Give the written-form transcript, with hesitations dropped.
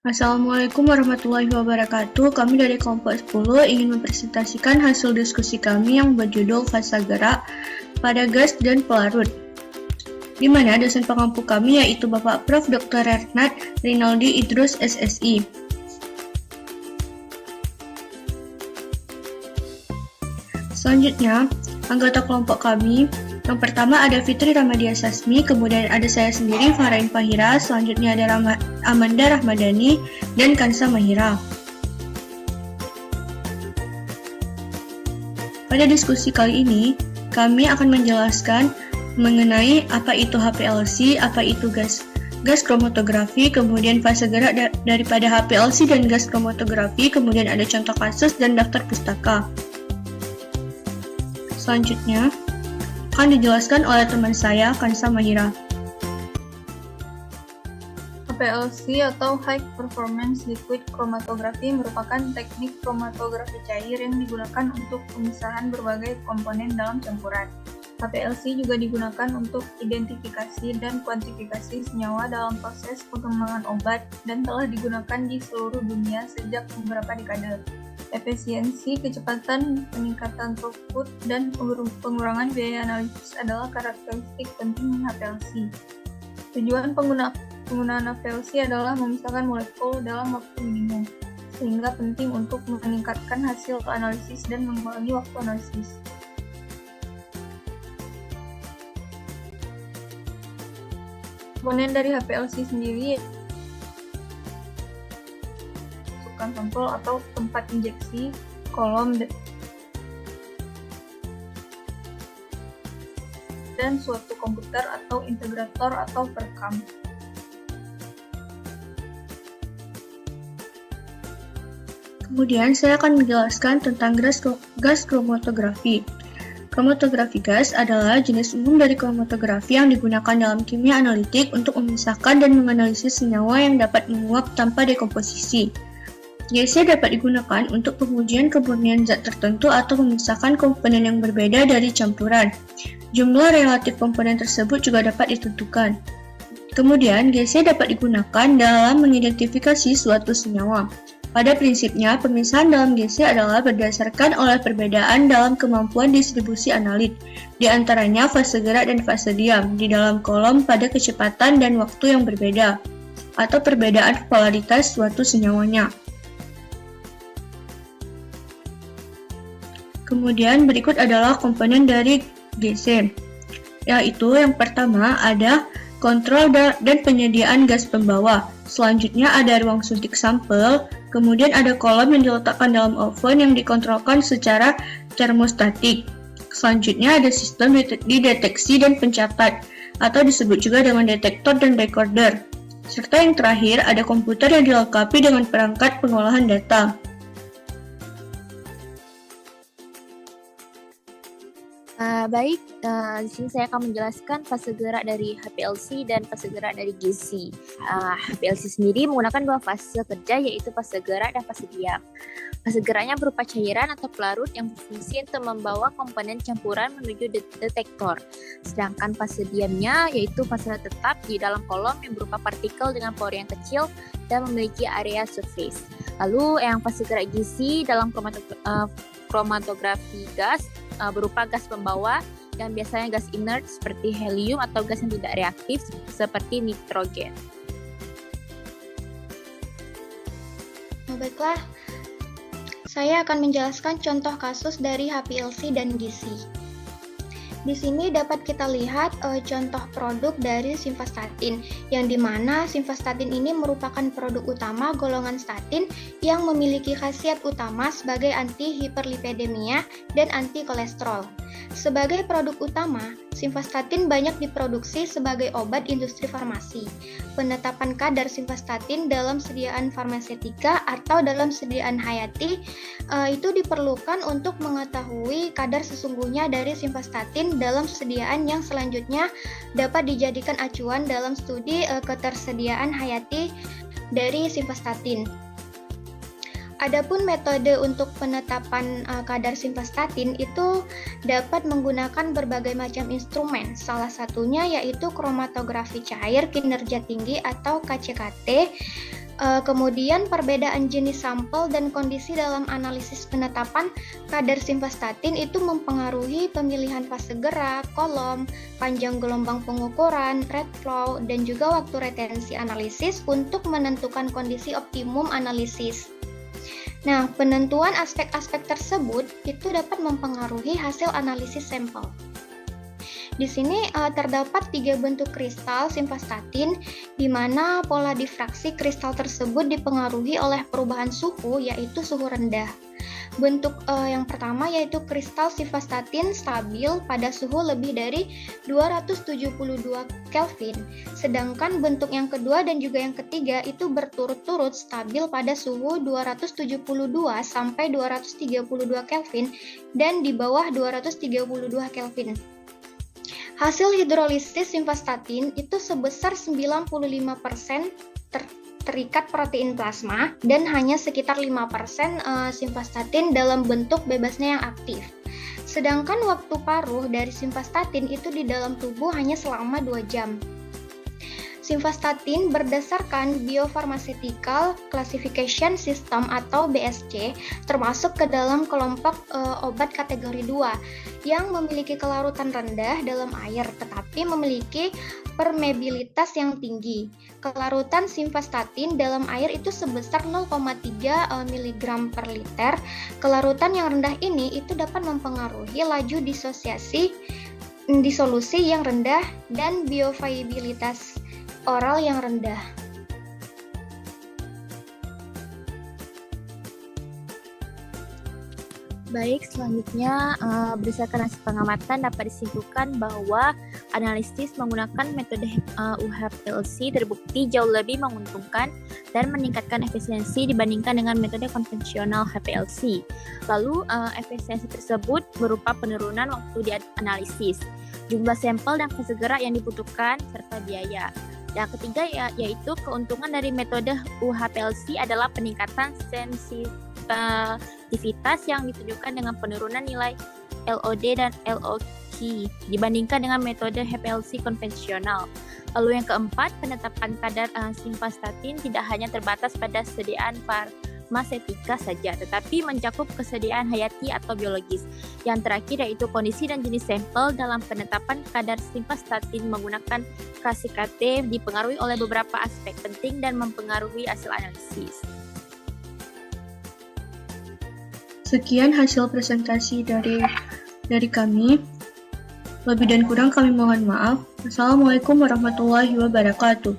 Assalamualaikum warahmatullahi wabarakatuh. Kami dari kelompok 10 ingin mempresentasikan hasil diskusi kami yang berjudul fasa gerak pada gas dan pelarut, di mana dosen pengampu kami yaitu Bapak Prof. Dr. Renat Rinaldi Idrus SSI. Selanjutnya, anggota kelompok kami yang pertama ada Fitri Ramadia Sasmi, kemudian ada saya sendiri Farain Fahira, selanjutnya ada Amanda Rahmadani, dan Kansa Mahira. Pada diskusi kali ini, kami akan menjelaskan mengenai apa itu HPLC, apa itu gas kromatografi, kemudian fase gerak daripada HPLC dan gas kromatografi, kemudian ada contoh kasus dan daftar pustaka. Selanjutnya, akan dijelaskan oleh teman saya, Kansa Mahira. HPLC atau High Performance Liquid Chromatography merupakan teknik kromatografi cair yang digunakan untuk pemisahan berbagai komponen dalam campuran. HPLC juga digunakan untuk identifikasi dan kuantifikasi senyawa dalam proses pengembangan obat dan telah digunakan di seluruh dunia sejak beberapa dekade. Efisiensi, kecepatan, peningkatan throughput, dan pengurangan biaya analisis adalah karakteristik penting HPLC. Tujuan penggunaan HPLC adalah memisahkan molekul dalam waktu minimum, sehingga penting untuk meningkatkan hasil analisis dan mengurangi waktu analisis. Komponen dari HPLC sendiri sampel atau tempat injeksi, kolom, dan suatu komputer atau integrator atau perekam. Kemudian saya akan menjelaskan tentang gas kromatografi. Kromatografi gas adalah jenis umum dari kromatografi yang digunakan dalam kimia analitik untuk memisahkan dan menganalisis senyawa yang dapat menguap tanpa dekomposisi. GC dapat digunakan untuk pengujian kemurnian zat tertentu atau memisahkan komponen yang berbeda dari campuran. Jumlah relatif komponen tersebut juga dapat ditentukan. Kemudian, GC dapat digunakan dalam mengidentifikasi suatu senyawa. Pada prinsipnya, pemisahan dalam GC adalah berdasarkan oleh perbedaan dalam kemampuan distribusi analit, di antaranya fase gerak dan fase diam, di dalam kolom pada kecepatan dan waktu yang berbeda, atau perbedaan polaritas suatu senyawanya. Kemudian berikut adalah komponen dari GC, yaitu yang pertama ada kontrol dan penyediaan gas pembawa. Selanjutnya ada ruang suntik sampel, kemudian ada kolom yang diletakkan dalam oven yang dikontrolkan secara termostatik. Selanjutnya ada sistem deteksi dan pencatat, atau disebut juga dengan detektor dan recorder. Serta yang terakhir ada komputer yang dilengkapi dengan perangkat pengolahan data. Di sini saya akan menjelaskan fase gerak dari HPLC dan fase gerak dari GC. HPLC sendiri menggunakan dua fase kerja, yaitu fase gerak dan fase diam. Fase geraknya berupa cairan atau pelarut yang berfungsi untuk membawa komponen campuran menuju detektor. Sedangkan fase diamnya yaitu fase tetap di dalam kolom yang berupa partikel dengan pori yang kecil dan memiliki area surface. Lalu yang fase gerak GC dalam kromatografi gas berupa gas pembawa dan biasanya gas inert seperti helium atau gas yang tidak reaktif seperti nitrogen. Baiklah, saya akan menjelaskan contoh kasus dari HPLC dan GC. Di sini dapat kita lihat contoh produk dari simvastatin, yang dimana simvastatin ini merupakan produk utama golongan statin yang memiliki khasiat utama sebagai anti-hiperlipidemia dan anti-kolesterol. Sebagai produk utama, simvastatin banyak diproduksi sebagai obat industri farmasi. Penetapan kadar simvastatin dalam sediaan farmasetika atau dalam sediaan hayati itu diperlukan untuk mengetahui kadar sesungguhnya dari simvastatin dalam sediaan yang selanjutnya dapat dijadikan acuan dalam studi ketersediaan hayati dari simvastatin. Adapun metode untuk penetapan kadar simvastatin itu dapat menggunakan berbagai macam instrumen. Salah satunya yaitu kromatografi cair kinerja tinggi atau KCKT. Kemudian perbedaan jenis sampel dan kondisi dalam analisis penetapan kadar simvastatin itu mempengaruhi pemilihan fase gerak, kolom, panjang gelombang pengukuran, rate flow, dan juga waktu retensi analisis untuk menentukan kondisi optimum analisis. Nah, penentuan aspek-aspek tersebut itu dapat mempengaruhi hasil analisis sampel. Di sini terdapat 3 bentuk kristal simvastatin, di mana pola difraksi kristal tersebut dipengaruhi oleh perubahan suhu, yaitu suhu rendah. Bentuk yang pertama yaitu kristal simvastatin stabil pada suhu lebih dari 272 Kelvin, sedangkan bentuk yang kedua dan juga yang ketiga itu berturut-turut stabil pada suhu 272 sampai 232 Kelvin dan di bawah 232 Kelvin. Hasil hidrolisis simvastatin itu sebesar 95% terikat protein plasma dan hanya sekitar 5% simvastatin dalam bentuk bebasnya yang aktif. Sedangkan waktu paruh dari simvastatin itu di dalam tubuh hanya selama 2 jam. Simvastatin berdasarkan Biopharmaceutical Classification System atau BSC termasuk ke dalam kelompok obat kategori 2 yang memiliki kelarutan rendah dalam air tetapi memiliki permeabilitas yang tinggi. Kelarutan simvastatin dalam air itu sebesar 0,3 mg per liter. Kelarutan yang rendah ini itu dapat mempengaruhi laju disolusi yang rendah dan bioavailabilitas oral yang rendah. Baik, selanjutnya berdasarkan hasil pengamatan dapat disimpulkan bahwa analisis menggunakan metode UHPLC terbukti jauh lebih menguntungkan dan meningkatkan efisiensi dibandingkan dengan metode konvensional HPLC. Lalu, efisiensi tersebut berupa penurunan waktu dianalisis, jumlah sampel dan fase gerak yang dibutuhkan, serta biaya. Yang ketiga yaitu keuntungan dari metode UHPLC adalah peningkatan sensitivitas yang ditunjukkan dengan penurunan nilai LOD dan LOQ dibandingkan dengan metode HPLC konvensional. Lalu yang keempat, penetapan kadar simvastatin tidak hanya terbatas pada sediaan farmasetika saja, tetapi mencakup kesediaan hayati atau biologis. Yang terakhir yaitu kondisi dan jenis sampel dalam penetapan kadar simvastatin menggunakan KCKT dipengaruhi oleh beberapa aspek penting dan mempengaruhi hasil analisis. Sekian hasil presentasi dari kami. Lebih dan kurang kami mohon maaf. Wassalamualaikum warahmatullahi wabarakatuh.